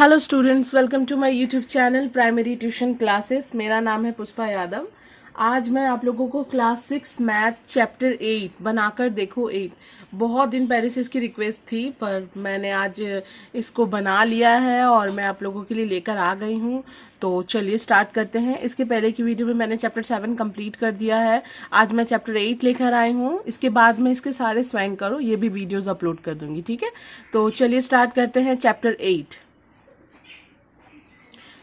Hello students, welcome to my YouTube channel primary tuition classes. मेरा नाम है पुष्पा यादव। आज मैं आप लोगों को क्लास 6 मैथ चैप्टर 8 बनाकर देखो 8 बहुत दिन पहले से इसकी रिक्वेस्ट थी, पर मैंने आज इसको बना लिया है और मैं आप लोगों के लिए लेकर आ गई हूँ। तो चलिए स्टार्ट करते हैं। इसके पहले की वीडियो में मैंने चैप्टर 7 कंप्लीट कर दिया है। आज मैं चैप्टर 8 लेकर आई हूँ। इसके बाद में इसके सारे स्वयं करो, ये भी वीडियोज़ अपलोड कर दूँगी, ठीक है। तो चलिए स्टार्ट करते हैं चैप्टर 8।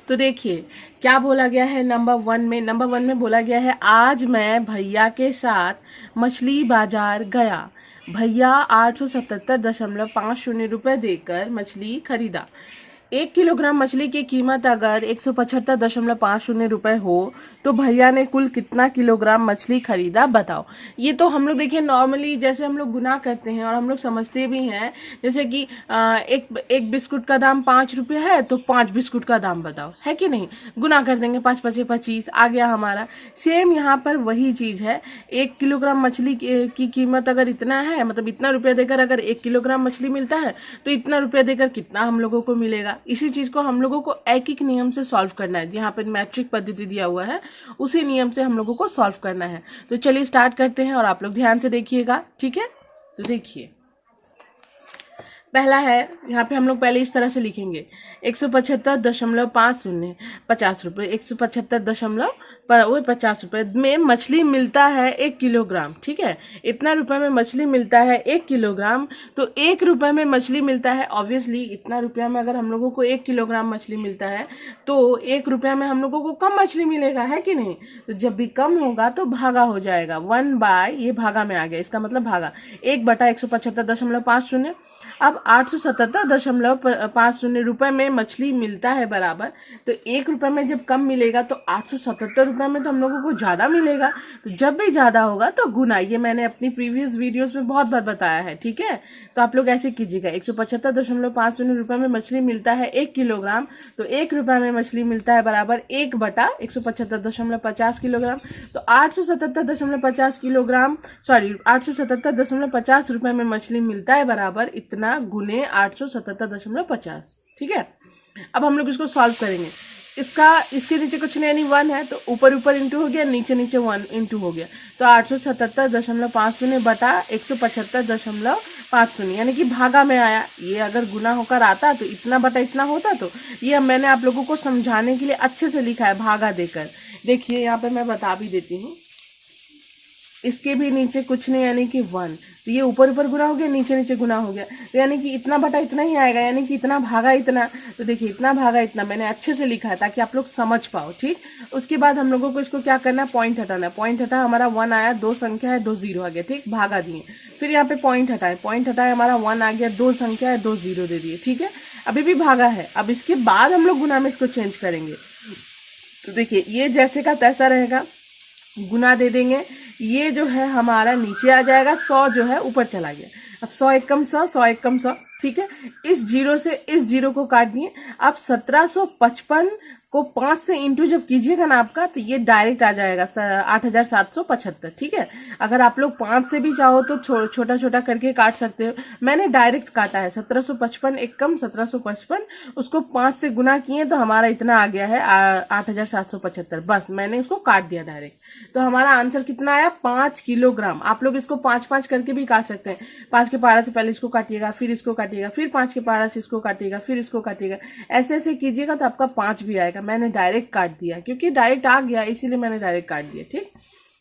तो देखिए क्या बोला गया है नंबर वन में बोला गया है, आज मैं भैया के साथ मछली बाजार गया। भैया 877.50 रुपये देकर मछली खरीदा। 1 किलोग्राम मछली की कीमत अगर 175.50 रुपये हो तो भैया ने कुल कितना किलोग्राम मछली खरीदा, बताओ। ये तो हम लोग देखिए नॉर्मली जैसे हम लोग गुना करते हैं और हम लोग समझते भी हैं, जैसे कि एक बिस्कुट का दाम 5 रुपये है तो 5 बिस्कुट का दाम बताओ, है कि नहीं। गुना कर देंगे, 5 पचे 25 आ गया हमारा। सेम यहाँ पर वही चीज़ है। 1 किलोग्राम मछली की कीमत अगर इतना है, मतलब इतना रुपया देकर अगर 1 किलोग्राम मछली मिलता है तो इतना रुपया देकर कितना हम लोगों को मिलेगा। इसी चीज को हम लोगों को एक एक नियम से सॉल्व करना है। यहाँ पर मैट्रिक पद्धति दिया हुआ है, उसी नियम से हम लोगों को सॉल्व करना है। तो चलिए स्टार्ट करते हैं और आप लोग ध्यान से देखिएगा, ठीक है। तो देखिए पहला है, यहाँ पे हम लोग पहले इस तरह से लिखेंगे 175.50 50 रुपये। 175.50 रुपये में मछली मिलता है 1 किलोग्राम, ठीक है। इतना रुपए में मछली मिलता है 1 किलोग्राम, तो 1 रुपये में मछली मिलता है। ऑब्वियसली इतना रुपया में अगर हम लोगों को 1 किलोग्राम मछली मिलता है तो 1 रुपया में हम लोगों को कम मछली मिलेगा, है कि नहीं। तो जब भी कम होगा तो भागा हो जाएगा, 1/, ये भागा में आ गया, इसका मतलब भागा 1/175.50। अब 877.50 रुपये में मछली मिलता है बराबर, तो 1 रुपये में जब कम मिलेगा तो 877 रुपये में तो हम लोगों को ज़्यादा मिलेगा। तो जब भी ज़्यादा होगा तो गुना, ये मैंने अपनी प्रीवियस वीडियोस में बहुत बार बताया है, ठीक है। तो आप लोग ऐसे कीजिएगा, 175.50 रुपये में मछली मिलता है 1 किलोग्राम, तो 1 रुपये में मछली मिलता है बराबर 1/175.50 किलोग्राम। तो 877.50 किलोग्राम, सॉरी 877.50 रुपये में मछली मिलता है बराबर इतना गुने 877.50, ठीक है। अब हम लोग इसको सॉल्व करेंगे। इसके नीचे कुछ नहीं, यानी 1 है तो ऊपर ऊपर इंटू हो गया, नीचे नीचे 1 इंटू हो गया। तो 877.50 बटा 175.50, यानी कि भागा में आया। ये अगर गुना होकर आता तो इतना बटा इतना होता। तो ये मैंने आप लोगों को समझाने के लिए अच्छे से लिखा है भागा देकर। देखिए यहाँ पे मैं बता भी देती हूँ, इसके भी नीचे कुछ नहीं यानी कि 1, तो ये ऊपर ऊपर गुना हो गया, नीचे नीचे गुना हो गया, तो यानी कि इतना बटा इतना ही आएगा, यानी कि इतना भागा इतना। तो देखिए इतना भागा इतना मैंने अच्छे से लिखा है ताकि आप लोग समझ पाओ, ठीक। उसके बाद हम लोगों को इसको क्या करना है, पॉइंट हटाना है। पॉइंट हटा, हमारा 1 आया, 2 संख्या है, 2 जीरो आ गया, ठीक। भागा दिए, फिर यहाँ पे पॉइंट हटाए, हमारा 1 आ गया, 2 संख्या है, 2 जीरो दे दिए, ठीक है। अभी भी भागा है। अब इसके बाद हम लोग गुना में इसको चेंज करेंगे। तो देखिए ये जैसे का तैसा रहेगा, गुना दे देंगे, ये जो है हमारा नीचे आ जाएगा, 100 जो है ऊपर चला गया। अब 100 एक कम 100, 100 एक कम 100, ठीक है। इस जीरो से इस जीरो को काट दिए। अब 1755 को 5 से इंटू जब कीजिएगा ना आपका, तो ये डायरेक्ट आ जाएगा 8775, ठीक है। अगर आप लोग 5 से भी चाहो तो छोटा छोटा करके काट सकते हो। मैंने डायरेक्ट काटा है, 1755 एक कम 1755, उसको 5 से गुना किए तो हमारा इतना आ गया है 8775। बस मैंने उसको काट दिया डायरेक्ट, तो हमारा आंसर कितना आया, 5 किलोग्राम। आप लोग इसको 5-5 करके भी काट सकते हैं। 5 के पहाड़ा से पहले इसको काटिएगा, फिर इसको काटिएगा, फिर 5 के पहाड़ा से इसको काटिएगा, फिर इसको काटिएगा, ऐसे ऐसे कीजिएगा तो आपका 5 भी आएगा। मैंने डायरेक्ट काट दिया क्योंकि डायरेक्ट आ गया, इसीलिए मैंने डायरेक्ट काट दिया, ठीक।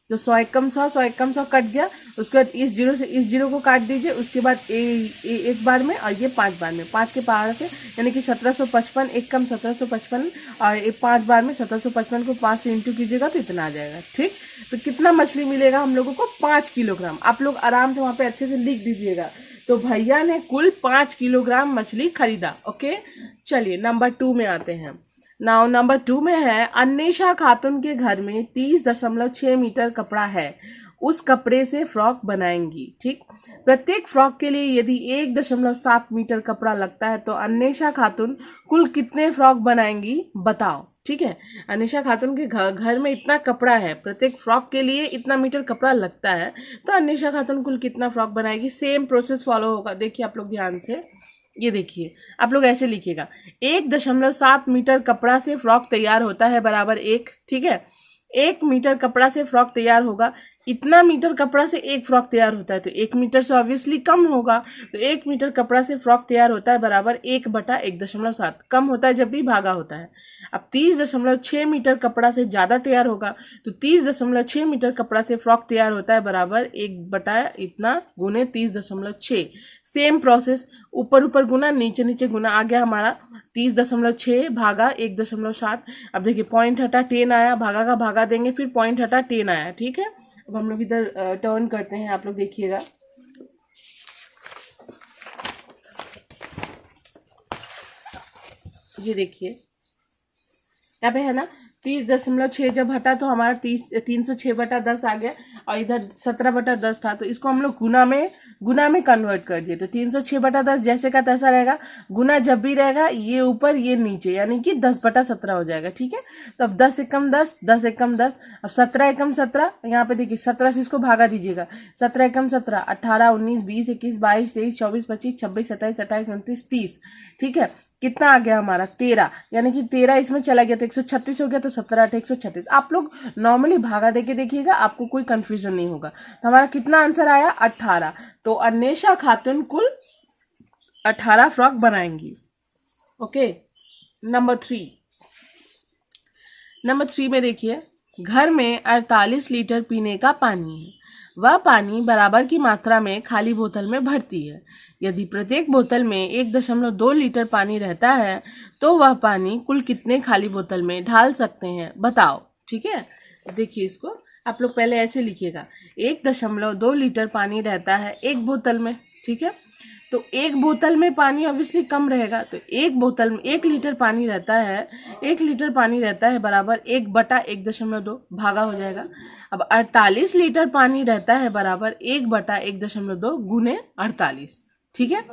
तो 100 एक कम 100, 100 एक कम 100 कट गया। उसके बाद इस जीरो से इस जीरो को काट दीजिए, उसके बाद एक बार में और ये 5 बार में, 5 के पहाड़ से, यानी कि 1755 एक कम 1755 और 5 बार में 1755 को 5 से इंटू कीजिएगा तो इतना आ जाएगा, ठीक। तो कितना मछली मिलेगा हम लोगों को, 5 किलोग्राम। आप लोग आराम से वहाँ पे अच्छे से लिख दीजिएगा। तो भैया ने कुल 5 किलोग्राम मछली खरीदा, ओके। चलिए नंबर 2 में आते हैं। नाउ नंबर 2 में है, अन्वेषा खातून के घर में 30.6 मीटर कपड़ा है, उस कपड़े से फ्रॉक बनाएंगी, ठीक। प्रत्येक फ्रॉक के लिए यदि 1.7 मीटर कपड़ा लगता है तो अन्वेषा खातून कुल कितने फ्रॉक बनाएंगी, बताओ, ठीक है। अन्वेषा खातून के घर में इतना कपड़ा है, प्रत्येक फ्रॉक के लिए इतना मीटर कपड़ा लगता है, तो अन्वेषा खातून कुल कितना फ्रॉक बनाएगी। सेम प्रोसेस फॉलो होगा, देखिए आप लोग ध्यान से। ये देखिए आप लोग ऐसे लिखिएगा, 1.7 मीटर कपड़ा से फ्रॉक तैयार होता है बराबर एक, ठीक है। 1 मीटर कपड़ा से फ्रॉक तैयार होगा, इतना मीटर कपड़ा से एक फ्रॉक तैयार होता है, तो 1 मीटर से ऑब्वियसली कम होगा, तो 1 मीटर कपड़ा से फ्रॉक तैयार होता है बराबर 1/1.7, कम होता है जब भी भागा होता है। अब 30.6 मीटर कपड़ा से ज़्यादा तैयार होगा, तो 30.6 मीटर कपड़ा से फ्रॉक तैयार होता है बराबर 1 इतना गुने 30.6। सेम प्रोसेस, ऊपर ऊपर गुना नीचे नीचे गुना, आ गया हमारा 30.6 भागा 1.7। अब देखिए पॉइंट हटा 10 आया, भागा का भागा देंगे, फिर पॉइंट हटा 10 आया, ठीक है। अब हम लोग इधर टर्न करते हैं, आप लोग देखिएगा। ये देखिए यहाँ पे है ना 30.6 जब हटा तो हमारा 306/10 आ गया, और इधर 17/10 था, तो इसको हम लोग गुना में कन्वर्ट कर दिए, तो 306/10 जैसे का तैसा रहेगा, गुना जब भी रहेगा ये ऊपर ये नीचे, यानी कि 10/17 हो जाएगा, ठीक है। तो अब 10 एकम 10, 10 एकम 10, अब 17 एकम 17, यहाँ पे देखिए 17 से इसको भागा दीजिएगा, 17 एकम 17, 18, 19, 20, 21, 22, 23, 24, 25, 26, 27, 28, 29, 30, ठीक है। कितना आ गया हमारा 13, यानी कि 13 इसमें चला गया तो 136 हो गया, तो 17 8 136। आप लोग नॉर्मली भागा देके देखिएगा, आपको कोई कंफ्यूजन नहीं होगा। तो हमारा कितना आंसर आया 18, तो अन्वेषा खातून कुल 18 फ्रॉक बनाएंगी। ओके, नंबर 3 में देखिए, घर में 48 लीटर पीने का पानी है, वह पानी बराबर की मात्रा में खाली बोतल में भरती है। यदि प्रत्येक बोतल में 1.2 लीटर पानी रहता है तो वह पानी कुल कितने खाली बोतल में ढाल सकते हैं, बताओ, ठीक है। देखिए इसको आप लोग पहले ऐसे लिखिएगा, 1.2 लीटर पानी रहता है एक बोतल में, ठीक है। तो एक बोतल में पानी ऑब्वियसली कम रहेगा, तो एक बोतल में 1 लीटर पानी रहता है, 1 लीटर पानी रहता है बराबर 1/1.2 भागा हो जाएगा। अब 48 लीटर पानी रहता है बराबर 1/1.2 गुने 48, ठीक है।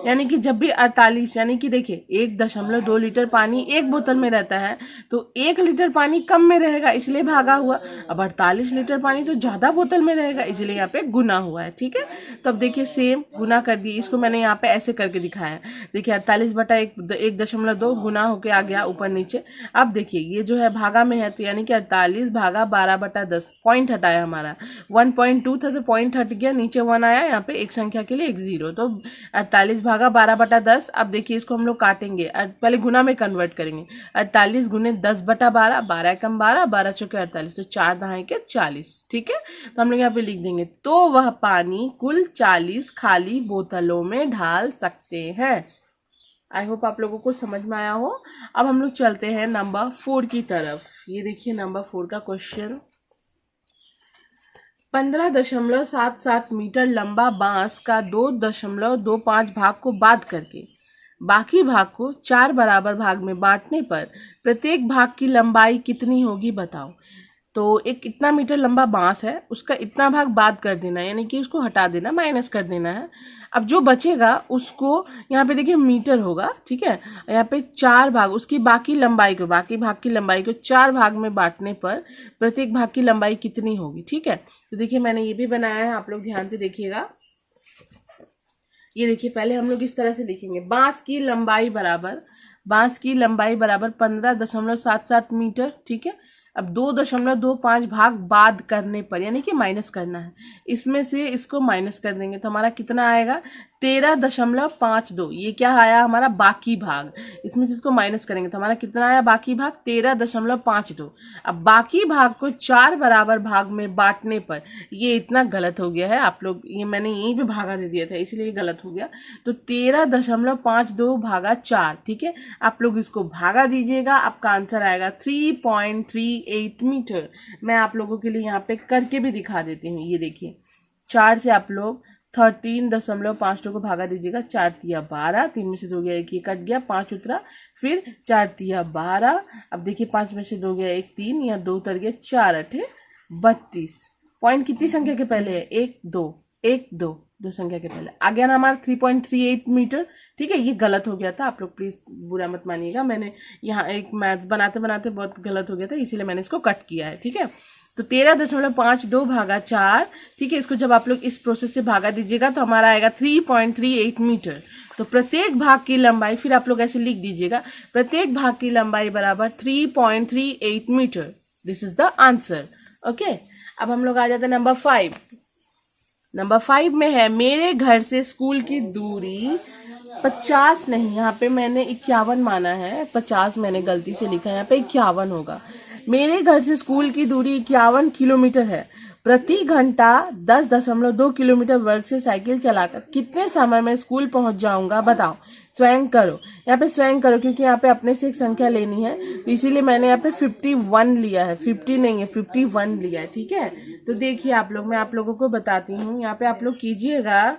यानी कि जब भी 48, यानी कि देखिए 1.2 लीटर पानी एक बोतल में रहता है, तो 1 लीटर पानी कम में रहेगा, इसलिए भागा हुआ। अब 48 लीटर पानी तो ज़्यादा बोतल में रहेगा, इसलिए यहाँ पे गुना हुआ है, ठीक है। तो अब देखिए सेम गुना कर दिए, इसको मैंने यहाँ पे ऐसे करके दिखाया है। देखिए 48/1.2 गुना होके आ गया ऊपर नीचे। अब देखिए ये जो है भागा में है, तो यानी कि 48 भागा 12/10, पॉइंट हटाया हमारा 1.2 था, तो पॉइंट हट गया, नीचे 1 आया, यहाँ पे एक संख्या के लिए एक 0, तो 48 भागा 12/10। अब देखिए इसको हम लोग काटेंगे, पहले गुना में कन्वर्ट करेंगे, 48 गुने 10/12, 12 एकम 12, 12 चौके 48, तो 4 दहाई के 40, ठीक है। तो हम लोग यहाँ पे लिख देंगे, तो वह पानी कुल 40 खाली बोतलों में ढाल सकते हैं। आई होप आप लोगों को समझ में आया हो। अब हम लोग चलते हैं नंबर 4 की तरफ। ये देखिए नंबर 4 का क्वेश्चन, 15.77 मीटर लंबा बांस का 2.25 भाग को बांध करके बाकी भाग को 4 बराबर भाग में बांटने पर प्रत्येक भाग की लंबाई कितनी होगी, बताओ। तो एक इतना मीटर लंबा बांस है, उसका इतना भाग बाद कर देना, यानी कि उसको हटा देना, माइनस कर देना है। अब जो बचेगा उसको यहाँ पे देखिए मीटर होगा, ठीक है। यहाँ पे 4 भाग, उसकी बाकी भाग की लंबाई को 4 भाग में बांटने पर प्रत्येक भाग की लंबाई कितनी होगी, ठीक है। तो देखिए मैंने ये भी बनाया है, आप लोग ध्यान से देखिएगा। ये देखिए पहले हम लोग इस तरह से लिखेंगे, बांस की लंबाई बराबर 15.77 मीटर, ठीक है। अब 2.25 भाग बाद करने पर, यानी कि माइनस करना है, इसमें से इसको माइनस कर देंगे, तो हमारा कितना आएगा 13.52। ये क्या आया हमारा बाकी भाग, इसमें से इसको माइनस करेंगे तो हमारा कितना आया बाकी भाग 13.52। अब बाकी भाग को 4 बराबर भाग में बांटने पर, ये इतना गलत हो गया है, आप लोग ये मैंने यहीं पे भागा दे दिया था इसलिए गलत हो गया। तो 13.52 भागा 4, ठीक है। आप लोग इसको भागा दीजिएगा, आपका आंसर आएगा 3.38 मीटर। मैं आप लोगों के लिए यहाँ पे करके भी दिखा देती हूँ। ये देखिए 4 से आप लोग 13.52 को भागा दीजिएगा, 4 तिया 12, 3 में से 2 गया 1, ये कट गया, 5 उतरा, फिर 4 तिया 12। अब देखिए 5 में से 2 गया 1, 3, या 2 उतर गया, 4 8 32। पॉइंट कितनी संख्या के पहले है 1 2, 1 2, 2 संख्या के पहले आ गया ना हमारा 3.38 मीटर, ठीक है। ये गलत हो गया था, आप लोग प्लीज बुरा मत मानिएगा, मैंने यहाँ एक मैथ बनाते बनाते बहुत गलत हो गया था, इसीलिए मैंने इसको कट किया है, ठीक है। तो 13.52 भागा 4, ठीक है। इसको जब आप लोग इस प्रोसेस से भागा दीजिएगा तो हमारा आएगा 3.38 मीटर। तो प्रत्येक भाग की लंबाई, फिर आप लोग ऐसे लिख दीजिएगा, प्रत्येक भाग की लंबाई बराबर 3.38 मीटर। This is the answer. Okay, अब हम लोग आ जाते हैं नंबर 5। नंबर 5 में है, मेरे घर से स्कूल की दूरी 50 नहीं, यहाँ पे मैंने 51 माना है, 50 मैंने गलती से लिखा है, यहाँ पे 51 होगा। मेरे घर से स्कूल की दूरी 51 किलोमीटर है। प्रति घंटा 10.2 किलोमीटर वर्ग से साइकिल चलाकर कितने समय में स्कूल पहुंच जाऊंगा, बताओ। स्वयं करो, यहाँ पे स्वयं करो, क्योंकि यहाँ पे अपने से एक संख्या लेनी है, तो इसीलिए मैंने यहाँ पे 51 लिया है, 50 नहीं है, 51 लिया है। ठीक है, तो देखिए आप लोग, मैं आप लोगों को बताती हूँ, यहाँ पे आप लोग कीजिएगा।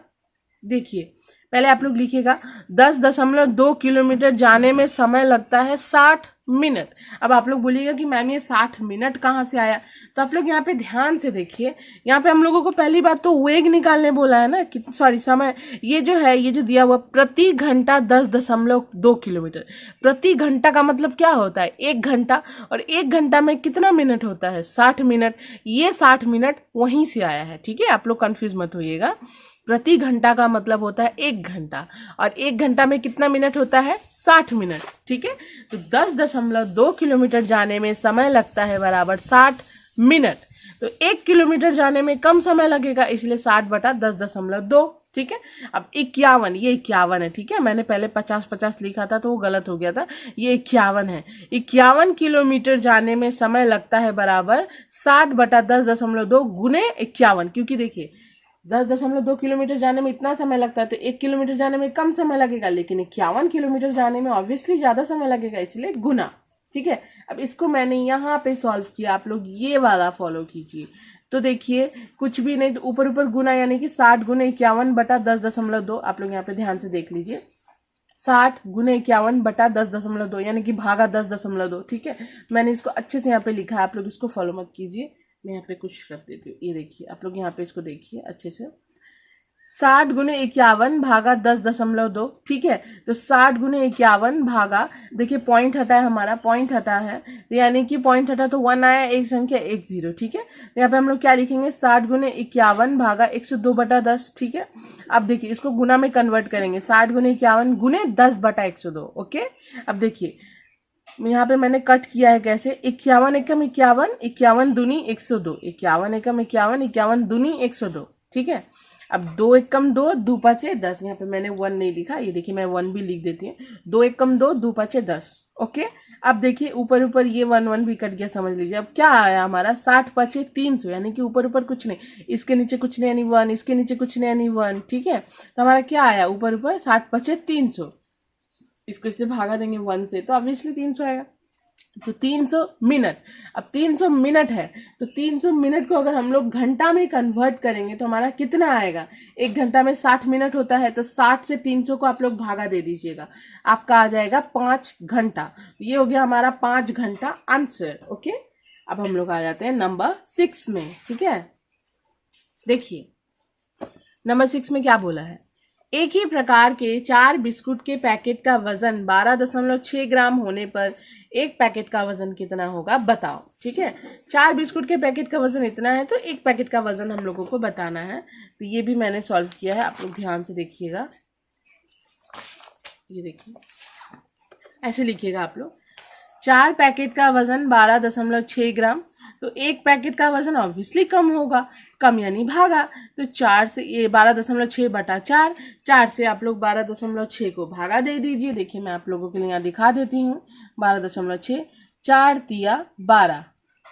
देखिए, पहले आप लोग लिखिएगा 10.2 किलोमीटर जाने में समय लगता है 60 मिनट। अब आप लोग बोलिएगा कि मैम ये 60 मिनट कहाँ से आया, तो आप लोग यहाँ पे ध्यान से देखिए। यहाँ पे हम लोगों को पहली बात तो वेग निकालने बोला है ना, कि सॉरी समय, ये जो है, ये जो दिया हुआ प्रति घंटा 10.2 किलोमीटर, प्रति घंटा का मतलब क्या होता है, 1 घंटा, और 1 घंटा में कितना मिनट होता है, 60 मिनट। ये 60 मिनट वहीं से आया है। ठीक है, आप लोग कंफ्यूज मत होइएगा। प्रति घंटा का मतलब होता है 1 घंटा, और 1 घंटा में कितना मिनट होता है, 60 मिनट। ठीक है, तो 10.2 किलोमीटर जाने में समय लगता है बराबर 60 मिनट। तो 1 किलोमीटर जाने में कम समय लगेगा, इसलिए 60/10.2। ठीक है, अब 51, ये 51 है। ठीक है, मैंने पहले 50 लिखा था तो वो गलत हो गया था, ये 51 है। 51 किलोमीटर जाने में समय लगता है बराबर 60/10.2 गुने 51, क्योंकि देखिए 10.2 किलोमीटर जाने में इतना समय लगता है, तो 1 किलोमीटर जाने में कम समय लगेगा, लेकिन 51 किलोमीटर जाने में ऑब्वियसली ज्यादा समय लगेगा, इसलिए गुना। ठीक है, अब इसको मैंने यहाँ पे सॉल्व किया, आप लोग ये वाला फॉलो कीजिए। तो देखिए, कुछ भी नहीं, तो ऊपर ऊपर गुना, यानी कि 60 गुने 51/10.2। आप लोग यहाँ पे ध्यान से देख लीजिए, 60 गुने 51/10.2, यानी कि भागा 10.2। ठीक है, मैंने इसको अच्छे से यहाँ पे लिखा है, आप लोग इसको फॉलो मत कीजिए, मैं यहाँ पे कुछ रख देती हूँ। ये देखिए, आप लोग यहाँ पे इसको देखिए अच्छे से, 60 गुने 51 भागा 10.2। ठीक है, तो 60 गुने 51 भागा, देखिए पॉइंट हटा है, हमारा पॉइंट हटा है, तो यानी कि पॉइंट हटा तो 1 आया, एक संख्या 1 0। ठीक है, तो यहाँ पे हम लोग क्या लिखेंगे, 60 गुने 51 भागा 102/10। ठीक है, अब देखिए इसको गुना में कन्वर्ट करेंगे, 60 गुने 51 गुने 10/102। ओके, अब देखिए यहाँ पे मैंने कट किया है कैसे, 51 एकम 51, 51 दूनी 102, 51 एकम 51, 51 दूनी 102। ठीक है, अब 2 एकम 2, 2 5 10, यहाँ पे मैंने 1 नहीं लिखा, ये देखिए मैं 1 भी लिख देती हूँ, 2 एकम 2, 2 5 10। ओके, अब देखिए ऊपर ऊपर ये 1 भी कट गया, समझ लीजिए। अब क्या आया हमारा, 60 5 300, यानी कि ऊपर ऊपर कुछ नहीं, इसके नीचे कुछ नहीं यानी 1, इसके नीचे कुछ नहीं यानी 1। ठीक है, तो हमारा क्या आया, ऊपर ऊपर 60 5 300, इसको इससे भागा देंगे 1 से, तो ऑब्वियसली 300 आएगा। तो 300 मिनट, अब 300 मिनट है, तो 300 मिनट को अगर हम लोग घंटा में कन्वर्ट करेंगे तो हमारा कितना आएगा, 1 घंटा में 60 मिनट होता है, तो 60 से 300 को आप लोग भागा दे दीजिएगा, आपका आ जाएगा 5 घंटा। ये हो गया हमारा 5 घंटा आंसर। ओके, अब हम लोग आ जाते हैं नंबर 6 में। ठीक है, देखिए नंबर 6 में क्या बोला है, एक ही प्रकार के 4 बिस्कुट के पैकेट का वजन 12.6 ग्राम होने पर एक पैकेट का वजन कितना होगा, बताओ। ठीक है, 4 बिस्कुट के पैकेट का वजन इतना है, तो एक पैकेट का वजन हम लोगों को बताना है। तो ये भी मैंने सॉल्व किया है, आप लोग ध्यान से देखिएगा। ये देखिए, ऐसे लिखिएगा आप लोग, 4 पैकेट का वजन 12.6 ग्राम, तो एक पैकेट का वजन ऑब्वियसली कम होगा, कम यानी भागा, तो 4 से ये 12.6/4, 4 से आप लोग 12.6 को भागा दे दीजिए। देखिए मैं आप लोगों के लिए यहाँ दिखा देती हूँ, 12.6, 4 तिया 12,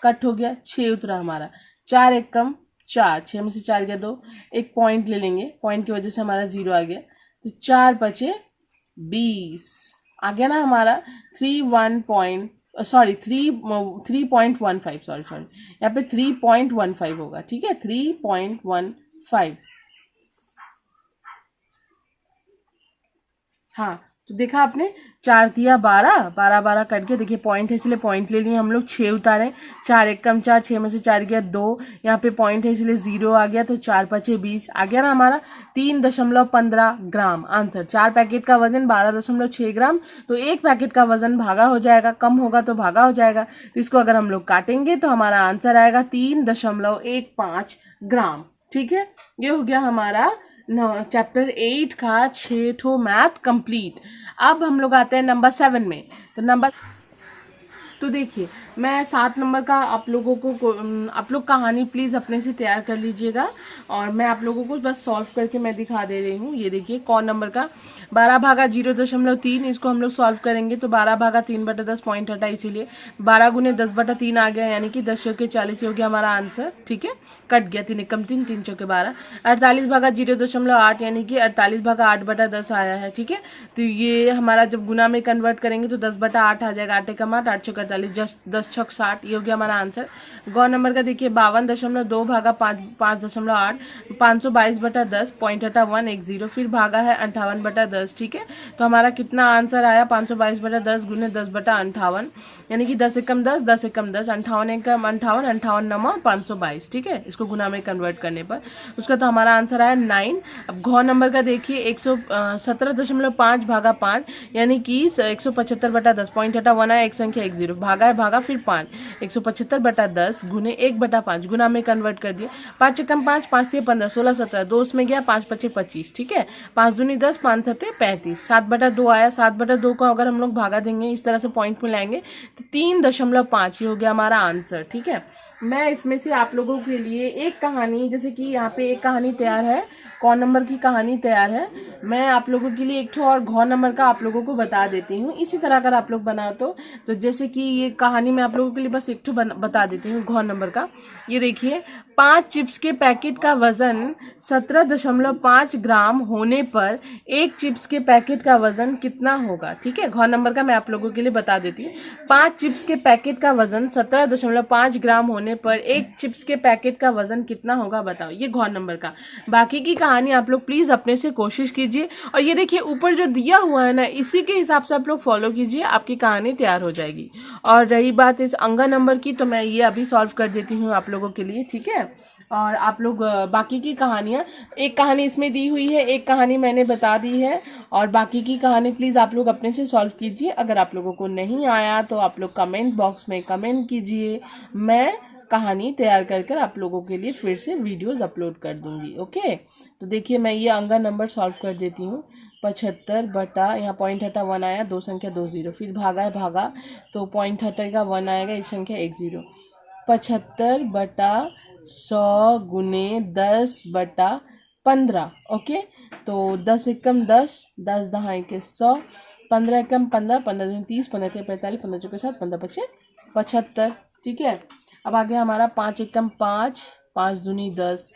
कट हो गया, 6 उतरा हमारा, 4 एक कम 4, 6 में से 4 गया 2, एक पॉइंट ले लेंगे, पॉइंट की वजह से हमारा 0 आ गया, तो 4 5 20 आ गया ना हमारा 3.15, सॉरी यहाँ पे 3.15 होगा। ठीक है, 3.15। हाँ, तो देखा आपने, 4 तिया 12, 12 12 कट गया, देखिए पॉइंट है इसलिए पॉइंट ले लिए हम लोग, 6 उतारे, 4 एक कम 4, 6 में से 4 गया 2, यहाँ पे पॉइंट है इसलिए 0 आ गया, तो 4 5 20 आ गया ना हमारा 3.15 ग्राम आंसर। 4 पैकेट का वजन 12.6 ग्राम, तो एक पैकेट का वजन भागा हो जाएगा, कम होगा तो भागा हो जाएगा, तो इसको अगर हम लोग काटेंगे तो हमारा आंसर आएगा 3.15 ग्राम। ठीक है, ये हो गया हमारा चैप्टर 8 का 6 ठो मैथ कंप्लीट। अब हम लोग आते हैं नंबर 7 में। तो देखिए, मैं 7 नंबर का आप लोगों को आप लोग कहानी प्लीज़ अपने से तैयार कर लीजिएगा और मैं आप लोगों को बस सॉल्व करके मैं दिखा दे रही हूँ। ये देखिए, कौन नंबर का 12 भागा 0.3, इसको हम लोग सॉल्व करेंगे तो 12 भागा 3/10 पॉइंट हटा, इसीलिए 12 गुने 10/3 आ गया, यानी कि 10 चौके 40 हो गया हमारा आंसर। ठीक है, कट गया 3 एकम 3, 3 चौके 12। 48 भागा 0.8 यानी कि 48 भागा 8/10 आया है। ठीक है, तो ये हमारा जब गुना में कन्वर्ट करेंगे तो 10/8 आ जाएगा। 8 एकम 8, 8 चौके 48, 10 छक 60, ये हो गया हमारा आंसर। गौ नंबर का देखिए 52.2 भागा 5.8, 522/10 पॉइंट हटा 110, फिर भागा है 58/10। ठीक है, तो हमारा कितना आंसर आया 522/10 गुने 10/58, यानी कि 10 एकम 10, 10 एकम 10, 58 एकम 58, 58 नमो 522। ठीक है, इसको गुना में कन्वर्ट करने पर उसका तो हमारा आंसर आया 9। अब घ नंबर का देखिए 117.5 भागा 5, यानी कि 175/10 पॉइंट हटा 1 आया, एक संख्या 10, भागा है भागा फिर 5, 175/10 गुने 1/5 गुना में कन्वर्ट कर दिए। 5 एकम 5, 5 3 15, 16 17, 2 उसमें गया, 5 5 25। ठीक है, 5 दूनी 10, 5 7 35, 7/2 आया। 7/2 को अगर हम लोग भागा देंगे, इस तरह से पॉइंट में लाएंगे तो 3.5, ये हो गया हमारा आंसर। ठीक है, मैं इसमें से आप लोगों के लिए एक कहानी, जैसे कि यहाँ पे एक कहानी तैयार है, कौन नंबर की कहानी तैयार है, मैं आप लोगों के लिए एक ठो और घ नंबर का आप लोगों को बता देती हूँ। इसी तरह अगर आप लोग बनाओ तो जैसे कि ये कहानी मैं आप लोगों के लिए बस एक ठो बता देती हूँ घ नंबर का। ये देखिए, 5 चिप्स के पैकेट का वजन 17.5 ग्राम होने पर एक चिप्स के पैकेट का वजन कितना होगा। ठीक है, घ नंबर का मैं आप लोगों के लिए बता देती हूँ। 5 चिप्स के पैकेट का वजन 17.5 ग्राम होने पर एक चिप्स के पैकेट का वजन कितना होगा, बताओ। ये घ नंबर का। बाकी की कहानी आप लोग प्लीज अपने से कोशिश कीजिए, और ये देखिए ऊपर जो दिया हुआ है ना, इसी के हिसाब से आप लोग फॉलो कीजिए, आपकी कहानी तैयार हो जाएगी। और रही बात इस अंगा नंबर की, तो मैं ये अभी सॉल्व कर देती हूँ आप लोगों के लिए। ठीक है, और आप लोग बाकी की कहानियाँ, एक कहानी इसमें दी हुई है, एक कहानी मैंने बता दी है, और बाकी की कहानी प्लीज़ आप लोग अपने से सॉल्व कीजिए। अगर आप लोगों को नहीं आया तो आप लोग कमेंट बॉक्स में कमेंट कीजिए, मैं कहानी तैयार कर कर आप लोगों के लिए फिर से वीडियोस अपलोड कर दूंगी। ओके, तो देखिए मैं ये अंगा नंबर सॉल्व कर देती हूँ। 75 बटा, यहाँ पॉइंट हटा 1 आया, 2 संख्या 2 0, फिर भागा है भागा तो पॉइंट हटेगा 1 आएगा, एक संख्या 1 0। 75 बटा 100 गुने 10/15। ओके, तो 10 एकम 10, 10 दहाई के 100, 15 एकम 15, 15 दूनी 30, 15 3 45, 15 चौके 7, 15 पचे 75। ठीक है, अब आ गया हमारा 5 एकम 5, 5 दूनी 10,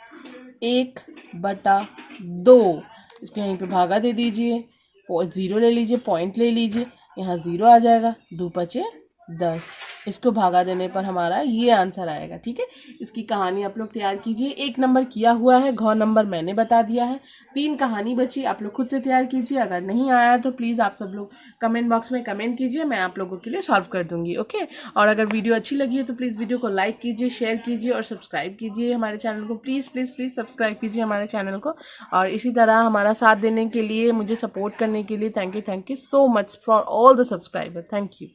1/2। इसको यहीं पे भागा दे दीजिए, 0 ले लीजिए, पॉइंट ले लीजिए, यहाँ 0 आ जाएगा, 2 पचे 10, इसको भागा देने पर हमारा ये आंसर आएगा। ठीक है, इसकी कहानी आप लोग तैयार कीजिए। 1 नंबर किया हुआ है, घ नंबर मैंने बता दिया है, 3 कहानी बची, आप लोग खुद से तैयार कीजिए। अगर नहीं आया तो प्लीज़ आप सब लोग कमेंट बॉक्स में कमेंट कीजिए, मैं आप लोगों के लिए सॉल्व कर दूंगी। ओके, और अगर वीडियो अच्छी लगी है तो प्लीज़ वीडियो को लाइक कीजिए, शेयर कीजिए और सब्सक्राइब कीजिए हमारे चैनल को। प्लीज़ प्लीज़ प्लीज़ सब्सक्राइब कीजिए हमारे चैनल को, और इसी तरह हमारा साथ देने के लिए, मुझे सपोर्ट करने के लिए thank you so much for all the subscriber. Thank you.